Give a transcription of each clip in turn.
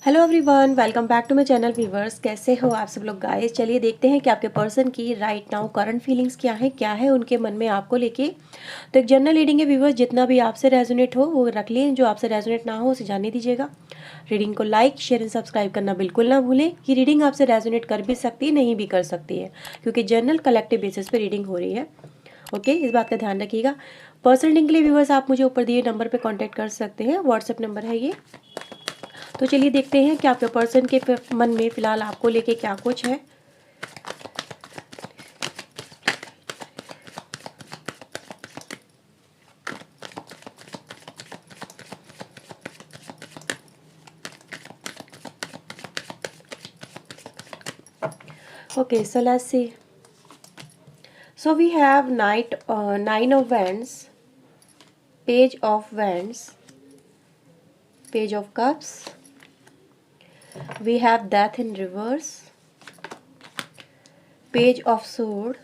Hello everyone, welcome back to my channel viewers. कैसे हो आप सब लोग गाइस। चलिए देखते हैं कि आपके पर्सन की राइट नाउ करंट फीलिंग्स क्या है उनके मन में आपको लेके। तो एक जनरल रीडिंग है व्यूवर्स, जितना भी आपसे रेजोनेट हो वो रख लें, जो आपसे रेजोनेट ना हो उसे जाने दीजिएगा। रीडिंग को लाइक शेयर एंड सब्सक्राइब करना बिल्कुल ना भूलें। कि रीडिंग आपसे रेजोनेट कर भी सकती है, नहीं भी कर सकती है, क्योंकि जनरल कलेक्टिव बेसिस पे रीडिंग हो रही है। ओके, इस बात का ध्यान रखिएगा। पर्सनल रीडिंग के लिए व्यूवर्स आप मुझे ऊपर दिए नंबर पर कॉन्टैक्ट कर सकते हैं, व्हाट्सएप नंबर है ये। तो चलिए देखते हैं कि आपके पर्सन के मन में फिलहाल आपको लेके क्या कुछ है। Okay, so let's see. So we have nine of wands, page of wands, page of cups. We have death in reverse, page of sword,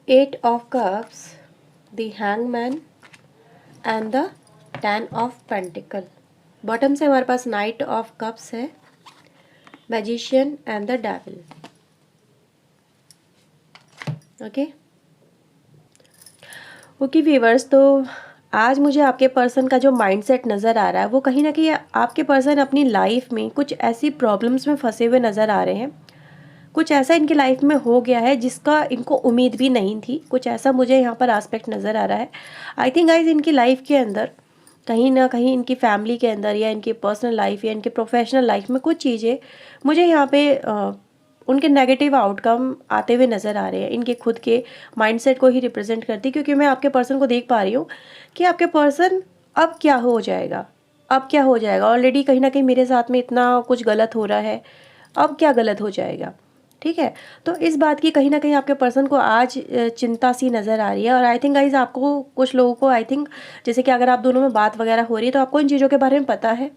eight of cups, the hangman and the 10 of pentacle. Bottom से हमारे पास night of cups है, magician and the devil. Okay viewers, तो आज मुझे आपके person का जो mindset नज़र आ रहा है वो कहीं ना कहीं आपके पर्सन अपनी लाइफ में कुछ ऐसी प्रॉब्लम्स में फंसे हुए नज़र आ रहे हैं। कुछ ऐसा इनकी लाइफ में हो गया है जिसका इनको उम्मीद भी नहीं थी। कुछ ऐसा मुझे यहाँ पर एस्पेक्ट नज़र आ रहा है। आई थिंक गाइज इनकी लाइफ के अंदर कहीं ना कहीं इनकी फैमिली के अंदर या इनकी पर्सनल लाइफ या इनके प्रोफेशनल लाइफ में कुछ चीज़ें मुझे यहाँ पे उनके नेगेटिव आउटकम आते हुए नज़र आ रहे हैं। इनके खुद के माइंडसेट को ही रिप्रेजेंट करती, क्योंकि मैं आपके पर्सन को देख पा रही हूँ कि आपके पर्सन अब क्या हो जाएगा, अब क्या हो जाएगा। ऑलरेडी कहीं ना कहीं मेरे साथ में इतना कुछ गलत हो रहा है, अब क्या गलत हो जाएगा। ठीक है, तो इस बात की कहीं ना कहीं आपके पर्सन को आज चिंता सी नज़र आ रही है। और आई थिंक गाइज आपको कुछ लोगों को आई थिंक जैसे कि अगर आप दोनों में बात वगैरह हो रही है तो आपको इन चीज़ों के बारे में पता है।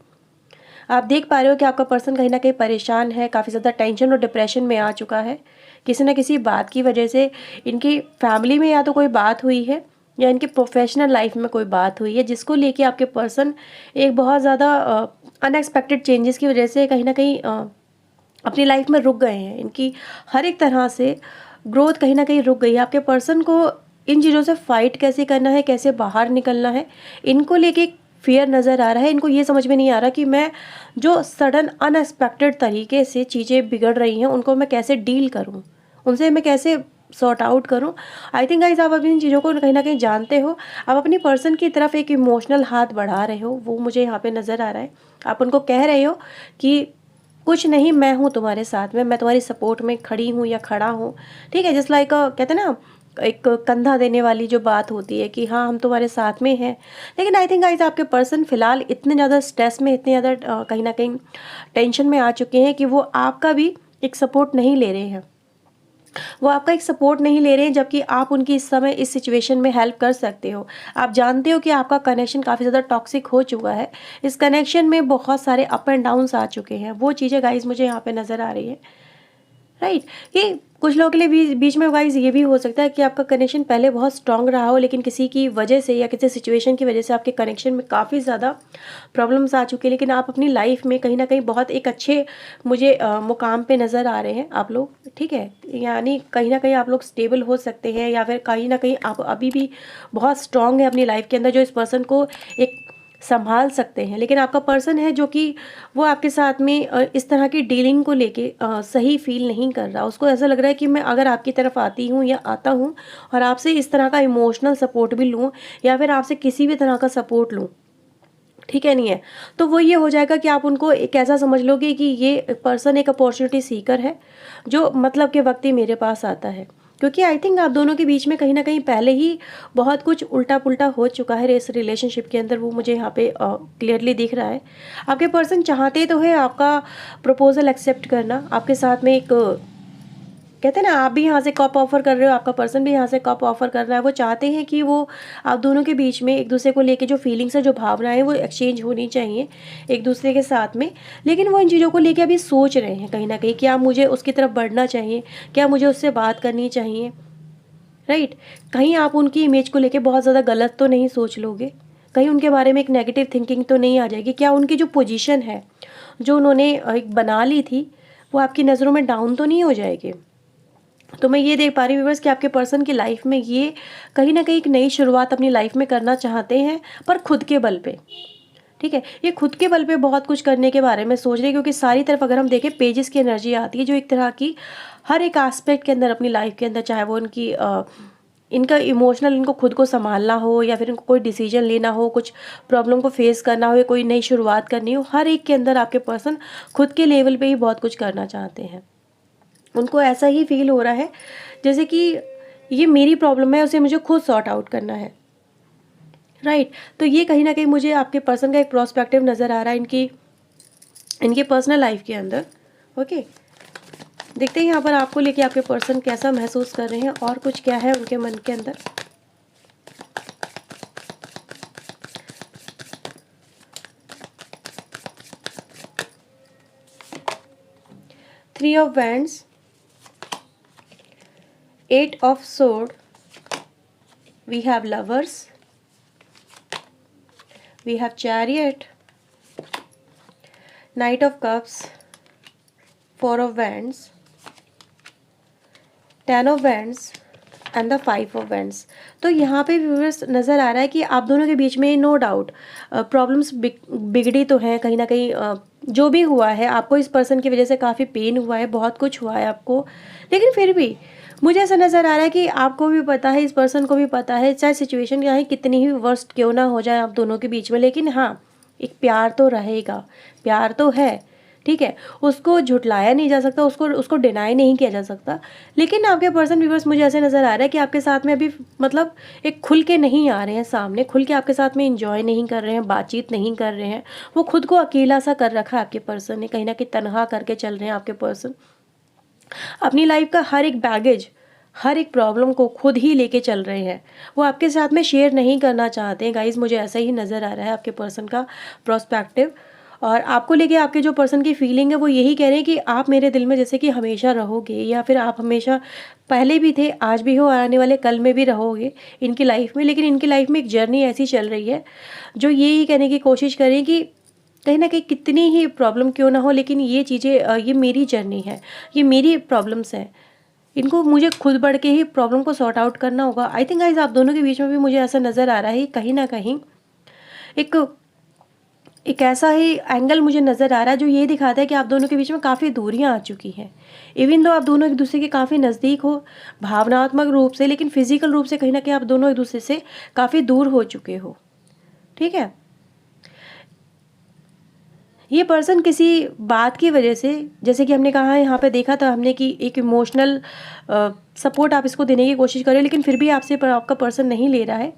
आप देख पा रहे हो कि आपका पर्सन कहीं ना कहीं परेशान है, काफ़ी ज़्यादा टेंशन और डिप्रेशन में आ चुका है। किसी न किसी बात की वजह से इनकी फैमिली में या तो कोई बात हुई है या इनकी प्रोफेशनल लाइफ में कोई बात हुई है, जिसको लेके आपके पर्सन एक बहुत ज़्यादा अनएक्सपेक्टेड चेंजेस की वजह से कहीं ना कहीं अपनी लाइफ में रुक गए हैं। इनकी हर एक तरह से ग्रोथ कहीं ना कहीं रुक गई है। आपके पर्सन को इन चीज़ों से फाइट कैसे करना है, कैसे बाहर निकलना है, इनको लेके फियर नज़र आ रहा है। इनको ये समझ में नहीं आ रहा कि मैं जो सडन अनएक्सपेक्टेड तरीके से चीज़ें बिगड़ रही हैं उनको मैं कैसे डील करूं, उनसे मैं कैसे सॉर्ट आउट करूं। आई थिंक गाइज आप अभी इन चीज़ों को कहीं ना कहीं जानते हो। आप अपनी पर्सन की तरफ एक इमोशनल हाथ बढ़ा रहे हो, वो मुझे यहाँ पे नज़र आ रहा है। आप उनको कह रहे हो कि कुछ नहीं, मैं हूँ तुम्हारे साथ में, मैं तुम्हारी सपोर्ट में खड़ी हूँ या खड़ा हूँ। ठीक है, जस्ट लाइक कहते हैं ना, एक कंधा देने वाली जो बात होती है कि हाँ हम तुम्हारे साथ में हैं। लेकिन आई थिंक गाइज आपके पर्सन फिलहाल इतने ज़्यादा स्ट्रेस में, इतने ज़्यादा कहीं ना कहीं टेंशन में आ चुके हैं कि वो आपका भी एक सपोर्ट नहीं ले रहे हैं। वो आपका एक सपोर्ट नहीं ले रहे हैं, जबकि आप उनकी इस समय इस सिचुएशन में हेल्प कर सकते हो। आप जानते हो कि आपका कनेक्शन काफ़ी ज़्यादा टॉक्सिक हो चुका है। इस कनेक्शन में बहुत सारे अप एंड डाउन्स आ चुके हैं। वो चीज़ें गाइज मुझे यहाँ पे नज़र आ रही है। राइट, ये कुछ लोगों के लिए बीच में गाइज ये भी हो सकता है कि आपका कनेक्शन पहले बहुत स्ट्रांग रहा हो, लेकिन किसी की वजह से या किसी सिचुएशन की वजह से आपके कनेक्शन में काफ़ी ज़्यादा प्रॉब्लम्स आ चुकी है। लेकिन आप अपनी लाइफ में कहीं ना कहीं बहुत एक अच्छे मुझे मुकाम पे नज़र आ रहे हैं आप लोग। ठीक है, यानी कहीं ना कहीं आप लोग स्टेबल हो सकते हैं, या फिर कहीं ना कहीं आप अभी भी बहुत स्ट्रांग है अपनी लाइफ के अंदर, जो इस पर्सन को एक संभाल सकते हैं। लेकिन आपका पर्सन है जो कि वो आपके साथ में इस तरह की डीलिंग को लेके सही फील नहीं कर रहा। उसको ऐसा लग रहा है कि मैं अगर आपकी तरफ आती हूँ या आता हूँ और आपसे इस तरह का इमोशनल सपोर्ट भी लूँ या फिर आपसे किसी भी तरह का सपोर्ट लूँ, ठीक है, नहीं है, तो वो ये हो जाएगा कि आप उनको एक ऐसा समझ लोगे कि ये पर्सन एक अपॉर्चुनिटी सीकर है जो मतलब के वक्त ही मेरे पास आता है। क्योंकि आई थिंक आप दोनों के बीच में कहीं ना कहीं पहले ही बहुत कुछ उल्टा पुल्टा हो चुका है इस रिलेशनशिप के अंदर। वो मुझे यहाँ पे क्लियरली दिख रहा है। आपके पर्सन चाहते तो है आपका प्रपोजल एक्सेप्ट करना, आपके साथ में एक कहते हैं ना, आप भी यहाँ से कप ऑफर कर रहे हो, आपका पर्सन भी यहाँ से कप ऑफर कर रहा है। वो चाहते हैं कि वो आप दोनों के बीच में एक दूसरे को लेके जो फीलिंग्स है, जो भावनाएं, वो एक्सचेंज होनी चाहिए एक दूसरे के साथ में। लेकिन वो इन चीज़ों को लेके अभी सोच रहे हैं कहीं ना कहीं, क्या मुझे उसकी तरफ बढ़ना चाहिए, क्या मुझे उससे बात करनी चाहिए। राइट, कहीं आप उनकी इमेज को लेके बहुत ज़्यादा गलत तो नहीं सोच लोगे। कहीं उनके बारे में एक नेगेटिव थिंकिंग तो नहीं आ जाएगी? क्या उनकी जो पोजीशन है, जो उन्होंने एक बना ली थी, वो आपकी नज़रों में डाउन तो नहीं हो जाएगी? तो मैं ये देख पा रही हूँ व्यूअर्स कि आपके पर्सन की लाइफ में ये कहीं न कहीं एक नई शुरुआत अपनी लाइफ में करना चाहते हैं, पर खुद के बल पे। ठीक है? ये खुद के बल पे बहुत कुछ करने के बारे में सोच रहे हैं, क्योंकि सारी तरफ अगर हम देखें पेजेस की एनर्जी आती है, जो एक तरह की हर एक एस्पेक्ट के अंदर अपनी लाइफ के अंदर, चाहे वो उनकी इनका इमोशनल, इनको खुद को संभालना हो या फिर इनको कोई डिसीजन लेना हो, कुछ प्रॉब्लम को फेस करना हो या कोई नई शुरुआत करनी हो, हर एक के अंदर आपके पर्सन खुद के लेवल पे ही बहुत कुछ करना चाहते हैं। उनको ऐसा ही फील हो रहा है जैसे कि ये मेरी प्रॉब्लम है, उसे मुझे खुद सॉर्ट आउट करना है, राइट? तो ये कहीं न कहीं मुझे आपके पर्सन का एक प्रोस्पेक्टिव नज़र आ रहा है इनकी इनके पर्सनल लाइफ के अंदर। ओके, देखते हैं यहाँ पर आपको लेके आपके पर्सन कैसा महसूस कर रहे हैं और कुछ क्या है उनके मन के अंदर। Three of wands, 8 of sword, we have lovers, we have chariot, knight of cups, 4 of wands, 10 of wands and the 5 of wands। तो यहाँ पे व्यूअर्स नज़र आ रहा है कि आप दोनों के बीच में नो डाउट प्रॉब्लम्स बिगड़ी तो हैं कहीं ना कहीं। जो भी हुआ है आपको इस पर्सन की वजह से काफ़ी पेन हुआ है, बहुत कुछ हुआ है आपको, लेकिन फिर भी मुझे ऐसा नज़र आ रहा है कि आपको भी पता है, इस पर्सन को भी पता है, चाहे सिचुएशन क्या है, कितनी ही वर्स्ट क्यों ना हो जाए आप दोनों के बीच में, लेकिन हाँ, एक प्यार तो रहेगा, प्यार तो है, ठीक है, उसको झुटलाया नहीं जा सकता, उसको डिनाई नहीं किया जा सकता। लेकिन आपके पर्सन व्यूअर्स मुझे ऐसे नज़र आ रहा है कि आपके साथ में अभी मतलब एक खुल के नहीं आ रहे हैं सामने, खुल के आपके साथ में इंजॉय नहीं कर रहे हैं, बातचीत नहीं कर रहे हैं। वो खुद को अकेला सा कर रखा है आपके पर्सन ने, कहीं ना कहीं तनहा करके चल रहे हैं आपके पर्सन। अपनी लाइफ का हर एक बैगेज, हर एक प्रॉब्लम को खुद ही लेके चल रहे हैं, वो आपके साथ में शेयर नहीं करना चाहते हैं। गाइज मुझे ऐसा ही नज़र आ रहा है आपके पर्सन का प्रोस्पेक्टिव। और आपको लेके आपके जो पर्सन की फीलिंग है वो यही कह रहे हैं कि आप मेरे दिल में जैसे कि हमेशा रहोगे, या फिर आप हमेशा पहले भी थे, आज भी हो, आने वाले कल में भी रहोगे इनकी लाइफ में। लेकिन इनकी लाइफ में एक जर्नी ऐसी चल रही है जो यही कहने की कोशिश करें कि कहीं ना कहीं कितनी ही प्रॉब्लम क्यों ना हो, लेकिन ये चीज़ें, ये मेरी जर्नी है, ये मेरी प्रॉब्लम्स हैं, इनको मुझे खुद बढ़ के ही प्रॉब्लम को सॉर्ट आउट करना होगा। आई थिंक गाइज आप दोनों के बीच में भी मुझे ऐसा नज़र आ रहा है कहीं ना कहीं एक ऐसा ही एंगल मुझे नज़र आ रहा है जो ये दिखाता है कि आप दोनों के बीच में काफ़ी दूरियां आ चुकी हैं। इवन दो आप दोनों एक दूसरे के काफ़ी नज़दीक हो भावनात्मक रूप से, लेकिन फिजिकल रूप से कहीं ना कहीं आप दोनों एक दूसरे से काफ़ी दूर हो चुके हो। ठीक है, ये पर्सन किसी बात की वजह से, जैसे कि हमने कहा यहाँ पे देखा था हमने कि एक इमोशनल सपोर्ट आप इसको देने की कोशिश करें, लेकिन फिर भी आपसे आपका पर्सन नहीं ले रहा है।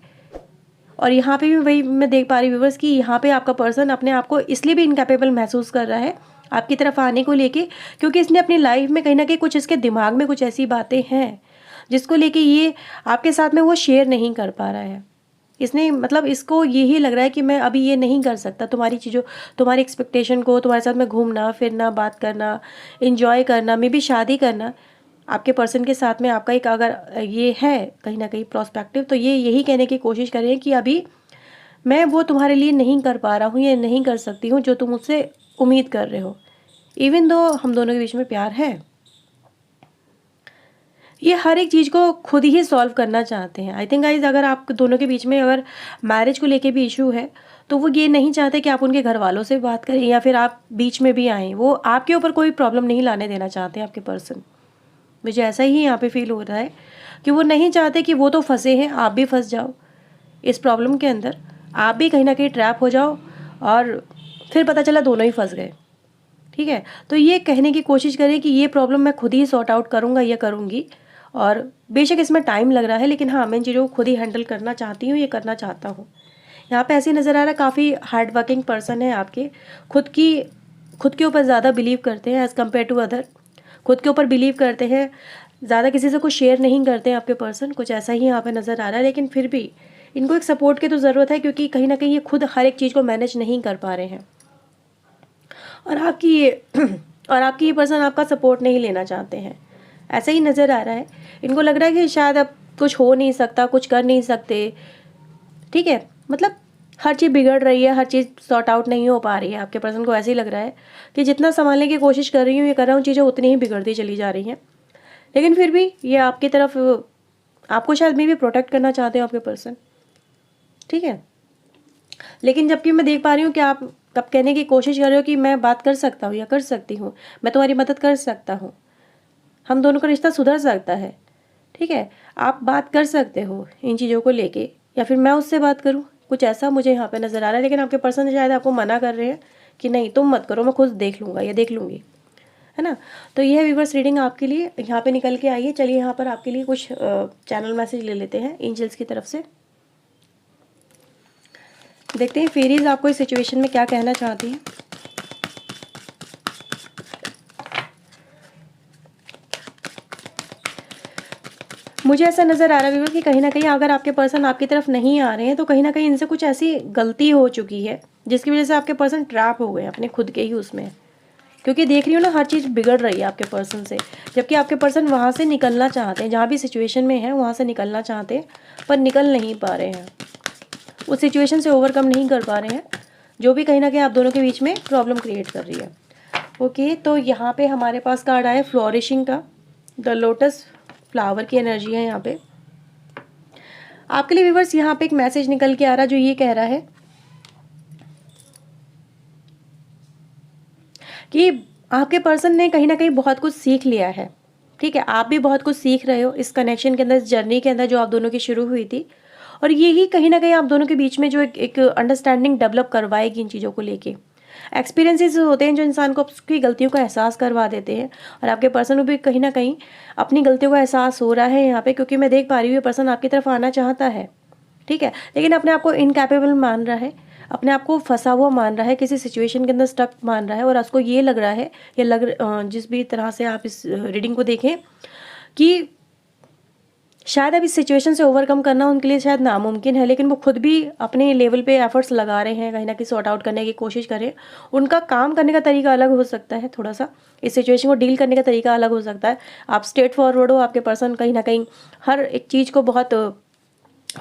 और यहाँ पे भी वही मैं देख पा रही हूँ व्यूअर्स कि यहाँ पे आपका पर्सन अपने आप को इसलिए भी इनकैपेबल महसूस कर रहा है आपकी तरफ आने को लेके, क्योंकि इसने अपनी लाइफ में कहीं ना कहीं कुछ, इसके दिमाग में कुछ ऐसी बातें हैं जिसको लेके ये आपके साथ में वो शेयर नहीं कर पा रहा है। इसने मतलब इसको यही लग रहा है कि मैं अभी ये नहीं कर सकता, तुम्हारी चीज़ों, तुम्हारी एक्सपेक्टेशन को, तुम्हारे साथ में घूमना फिरना, बात करना, इंजॉय करना, मे बी शादी करना। आपके पर्सन के साथ में आपका एक अगर ये है कहीं ना कहीं प्रोस्पेक्टिव, तो ये यही कहने की कोशिश कर रहे हैं कि अभी मैं वो तुम्हारे लिए नहीं कर पा रहा हूँ, या नहीं कर सकती हूँ जो तुम मुझसे उम्मीद कर रहे हो, इवन दो हम दोनों के बीच में प्यार है। ये हर एक चीज़ को खुद ही सॉल्व करना चाहते हैं। आई थिंक गाइज अगर आप दोनों के बीच में अगर मैरिज को लेके भी इशू है, तो वो ये नहीं चाहते कि आप उनके घर वालों से बात करें या फिर आप बीच में भी आएँ। वो आपके ऊपर कोई प्रॉब्लम नहीं लाने देना चाहते आपके पर्सन। मुझे ऐसा ही यहाँ पे फील हो रहा है कि वो नहीं चाहते कि वो तो फंसे हैं, आप भी फंस जाओ इस प्रॉब्लम के अंदर, आप भी कहीं ना कहीं ट्रैप हो जाओ और फिर पता चला दोनों ही फंस गए। ठीक है, तो ये कहने की कोशिश करें कि ये प्रॉब्लम मैं खुद ही सॉर्ट आउट करूँगा या करूँगी, और बेशक इसमें टाइम लग रहा है, लेकिन हाँ, मैं इन चीज़ों को खुद ही हैंडल करना चाहती हूँ, ये करना चाहता हूँ। यहाँ पे ऐसे नज़र आ रहा है काफ़ी हार्ड वर्किंग पर्सन है आपके, खुद के ऊपर ज़्यादा बिलीव करते हैं एज़ कम्पेयर टू अदर, खुद के ऊपर बिलीव करते हैं, ज़्यादा किसी से कुछ शेयर नहीं करते हैं आपके पर्सन, कुछ ऐसा ही यहाँ पे नज़र आ रहा है। लेकिन फिर भी इनको एक सपोर्ट की तो ज़रूरत है, क्योंकि कहीं ना कहीं ये खुद हर एक चीज़ को मैनेज नहीं कर पा रहे हैं, और आपकी ये पर्सन आपका सपोर्ट नहीं लेना चाहते हैं, ऐसा ही नज़र आ रहा है। इनको लग रहा है कि शायद अब कुछ हो नहीं सकता, कुछ कर नहीं सकते। ठीक है, मतलब हर चीज़ बिगड़ रही है, हर चीज़ सॉर्ट आउट नहीं हो पा रही है। आपके पर्सन को ऐसे ही लग रहा है कि जितना संभालने की कोशिश कर रही हूँ, ये कर रहा हूँ, चीज़ें उतनी ही बिगड़ती चली जा रही हैं। लेकिन फिर भी ये आपकी तरफ आपको शायद मे भी प्रोटेक्ट करना चाहते हो आपके पर्सन, ठीक है। लेकिन जबकि मैं देख पा रही हूँ कि आप कब कहने की कोशिश कर रहे हो कि मैं बात कर सकता हूँ या कर सकती हूँ, मैं तुम्हारी मदद कर सकता हूँ, हम दोनों का रिश्ता सुधर सकता है, ठीक है। आप बात कर सकते हो इन चीज़ों को लेके, या फिर मैं उससे बात करूँ, कुछ ऐसा मुझे यहाँ पे नज़र आ रहा है। लेकिन आपके पर्सन शायद आपको मना कर रहे हैं कि नहीं तुम मत करो, मैं खुद देख लूँगा या देख लूँगी, है ना। तो ये है व्यूअर्स रीडिंग आपके लिए यहाँ पे निकल के आई है। चलिए यहाँ पर आपके लिए कुछ चैनल मैसेज ले लेते हैं एंजल्स की तरफ से। देखते हैं फेरीज आपको इस सिचुएशन में क्या कहना चाहती है। मुझे ऐसा नज़र आ रहा है व्यूअर कि कहीं ना कहीं अगर आपके पर्सन आपकी तरफ नहीं आ रहे हैं तो कहीं ना कहीं इनसे कुछ ऐसी गलती हो चुकी है जिसकी वजह से आपके पर्सन ट्रैप हो गए अपने खुद के ही उसमें। क्योंकि देख रही हूँ ना, हर चीज़ बिगड़ रही है आपके पर्सन से, जबकि आपके पर्सन वहाँ से निकलना चाहते हैं, जहाँ भी सिचुएशन में है वहाँ से निकलना चाहते हैं पर निकल नहीं पा रहे हैं, उस सिचुएशन से ओवरकम नहीं कर पा रहे हैं, जो भी कहीं ना कहीं आप दोनों के बीच में प्रॉब्लम क्रिएट कर रही है। ओके, तो यहाँ पे हमारे पास कार्ड आया फ्लोरिशिंग का, द लोटस फ्लावर की एनर्जी है यहाँ पे आपके लिए व्यूअर्स। यहाँ पे एक मैसेज निकल के आ रहा जो ये कह रहा है कि आपके पर्सन ने कहीं ना कहीं बहुत कुछ सीख लिया है, ठीक है। आप भी बहुत कुछ सीख रहे हो इस कनेक्शन के अंदर, इस जर्नी के अंदर जो आप दोनों की शुरू हुई थी, और यही कहीं ना कहीं आप दोनों के बीच में जो एक अंडरस्टैंडिंग डेवलप करवाएगी इन चीज़ों को लेके। एक्सपीरियंसेस होते हैं जो इंसान को उसकी गलतियों का एहसास करवा देते हैं, और आपके पर्सन को भी कहीं ना कहीं अपनी गलतियों का एहसास हो रहा है यहाँ पे, क्योंकि मैं देख पा रही हूँ ये पर्सन आपकी तरफ आना चाहता है, ठीक है, लेकिन अपने आप को इनकैपेबल मान रहा है, अपने आप को फंसा हुआ मान रहा है, किसी सिचुएशन के अंदर स्टक मान रहा है, और उसको ये लग रहा है, जिस भी तरह से आप इस रीडिंग को देखें कि शायद अब इस सिचुएशन से ओवरकम करना उनके लिए शायद नामुमकिन है, लेकिन वो खुद भी अपने लेवल पे एफर्ट्स लगा रहे हैं, कहीं ना कहीं सॉर्ट आउट करने की कोशिश करें। उनका काम करने का तरीका अलग हो सकता है, थोड़ा सा इस सिचुएशन को डील करने का तरीका अलग हो सकता है। आप स्ट्रेट फॉरवर्ड हो, आपके पर्सन कहीं ना कहीं हर एक चीज़ को बहुत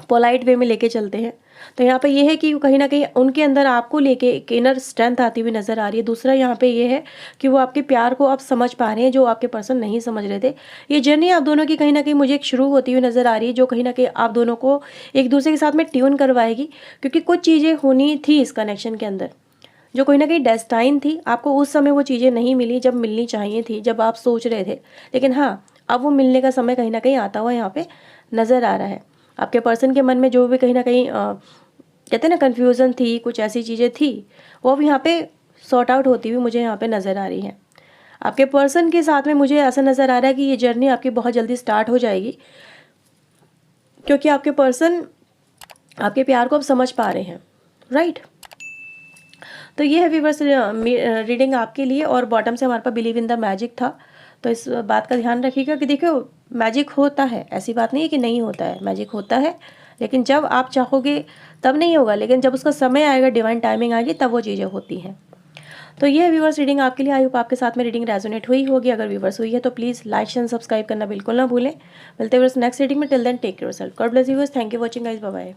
पोलाइट वे में लेके चलते हैं। तो यहाँ पे ये है कि कहीं ना कहीं उनके अंदर आपको लेके एक इनर स्ट्रेंथ आती हुई नज़र आ रही है। दूसरा यहाँ पे ये है कि वो आपके प्यार को आप समझ पा रहे हैं जो आपके पर्सन नहीं समझ रहे थे। ये जर्नी आप दोनों की कहीं ना कहीं मुझे एक शुरू होती हुई नज़र आ रही है, जो कहीं ना कहीं आप दोनों को एक दूसरे के साथ में ट्यून करवाएगी, क्योंकि कुछ चीज़ें होनी थी इस कनेक्शन के अंदर जो कहीं ना कहीं डेस्टाइन थी। आपको उस समय वो चीज़ें नहीं मिली जब मिलनी चाहिए थी, जब आप सोच रहे थे, लेकिन हाँ अब वो मिलने का समय कहीं ना कहीं आता हुआ यहाँ पे नज़र आ रहा है। आपके पर्सन के मन में जो भी कहीं ना कहीं कहते हैं ना कन्फ्यूज़न थी, कुछ ऐसी चीज़ें थी, वो अब यहाँ पे सॉर्ट आउट होती हुई मुझे यहाँ पे नज़र आ रही है। आपके पर्सन के साथ में मुझे ऐसा नज़र आ रहा है कि ये जर्नी आपकी बहुत जल्दी स्टार्ट हो जाएगी, क्योंकि आपके पर्सन आपके प्यार को अब समझ पा रहे हैं, राइट। तो ये है व्यूअर्स रीडिंग आपके लिए, और बॉटम से हमारे पास बिलीव इन द मैजिक था। तो इस बात का ध्यान रखिएगा कि देखो मैजिक होता है, ऐसी बात नहीं है कि नहीं होता है, मैजिक होता है, लेकिन जब आप चाहोगे तब नहीं होगा, लेकिन जब उसका समय आएगा, डिवाइन टाइमिंग आएगी, तब वो चीज़ें होती हैं। तो ये है व्यूअर्स रीडिंग आपके लिए। आई होप आपके साथ में रीडिंग रेजोनेट हुई होगी। अगर व्यूअर्स हुई है तो प्लीज़ लाइक एंड सब्सक्राइब करना बिल्कुल ना भूलें। मिलते हैं व्यूअर्स नेक्स्ट रीडिंग में। Till then take care yourself, God bless you viewers, thank you watching guys, bye bye.